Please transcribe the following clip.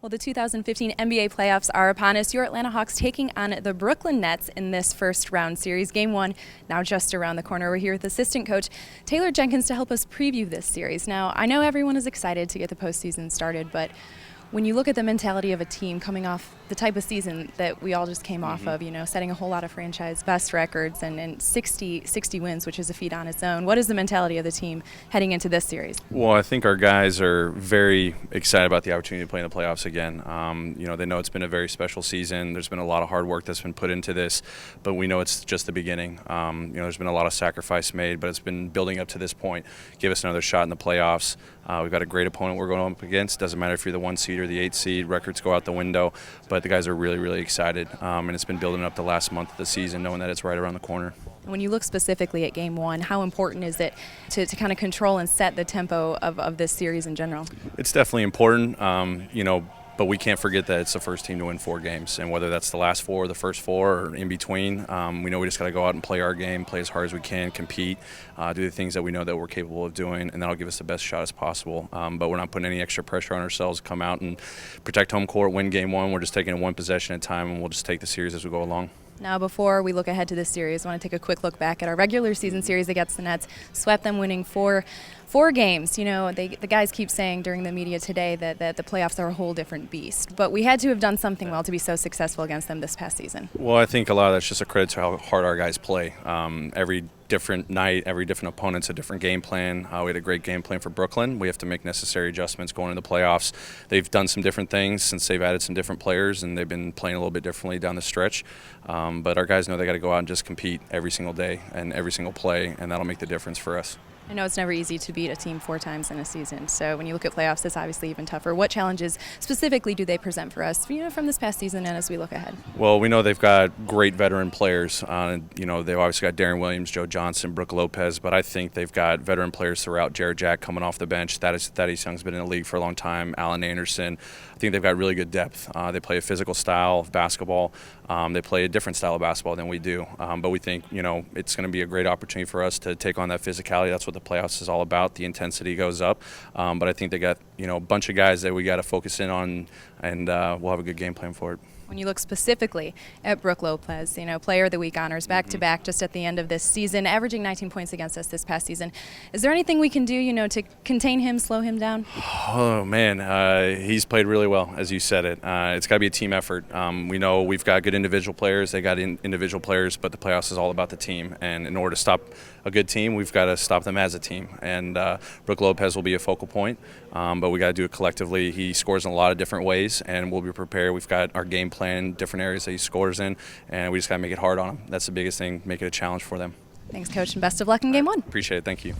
Well, the 2015 NBA playoffs are upon us. Your Atlanta Hawks taking on the Brooklyn Nets in this first round series. Game one now just around the corner. We're here with assistant coach Taylor Jenkins to help us preview this series. Now, I know everyone is excited to get the postseason started, but when you look at the mentality of a team coming off the type of season that we all just came off of, setting a whole lot of franchise best records and 60 wins, which is a feat on its own, what is the mentality of the team heading into this series? Well, I think our guys are very excited about the opportunity to play in the playoffs again. They know it's been a very special season. There's been a lot of hard work that's been put into this, but we know it's just the beginning. There's been a lot of sacrifice made, but it's been building up to this point. Give us another shot in the playoffs. We've got a great opponent we're going up against. Doesn't matter if you're the 1 seed or the 8 seed. Records go out the window, but the guys are really, really excited, and it's been building up the last month of the season, knowing that it's right around the corner. When you look specifically at Game 1, how important is it to kind of control and set the tempo of this series in general? It's definitely important, but we can't forget that it's the first team to win 4 games, and whether that's the last 4, the first 4, or in between, we know we just got to go out and play our game, play as hard as we can, compete, do the things that we know that we're capable of doing, and that'll give us the best shot as possible. But we're not putting any extra pressure on ourselves. Come out and protect home court, win Game 1. We're just taking it 1 possession at a time, and we'll just take the series as we go along. Now, before we look ahead to this series, I want to take a quick look back at our regular season series against the Nets. Swept them, winning four games. The guys keep saying during the media today that the playoffs are a whole different beast. But we had to have done something well to be so successful against them this past season. Well, I think a lot of that's just a credit to how hard our guys play. Every different night, every different opponent's a different game plan. We had a great game plan for Brooklyn. We have to make necessary adjustments going into the playoffs. They've done some different things since they've added some different players, and they've been playing a little bit differently down the stretch. But our guys know they got to go out and just compete every single day and every single play, and that'll make the difference for us. I know it's never easy to beat a team 4 times in a season, so when you look at playoffs, it's obviously even tougher. What challenges specifically do they present for us, from this past season and as we look ahead? Well, we know they've got great veteran players. They've obviously got Darren Williams, Joe Johnson, Brook Lopez, but I think they've got veteran players throughout. Jared Jack coming off the bench. Thaddeus Young's been in the league for a long time. Alan Anderson. I think they've got really good depth. They play a physical style of basketball. They play a different style of basketball than we do. But we think, it's going to be a great opportunity for us to take on that physicality. That's what the playoffs is all about. The intensity goes up. But I think they got, a bunch of guys that we got to focus in on, and we'll have a good game plan for it. When you look specifically at Brook Lopez, Player of the Week honors back-to-back just at the end of this season, averaging 19 points against us this past season. Is there anything we can do, to contain him, slow him down? Oh, man, he's played really well, as you said it. It's got to be a team effort. We know we've got good individual players. They got individual players, but the playoffs is all about the team. And in order to stop a good team, we've got to stop them as a team. And Brook Lopez will be a focal point, but we got to do it collectively. He scores in a lot of different ways, and we'll be prepared. We've got our game plan in different areas that he scores in, and we just got to make it hard on him. That's the biggest thing, make it a challenge for them. Thanks, Coach, and best of luck in Game 1. Appreciate it. Thank you.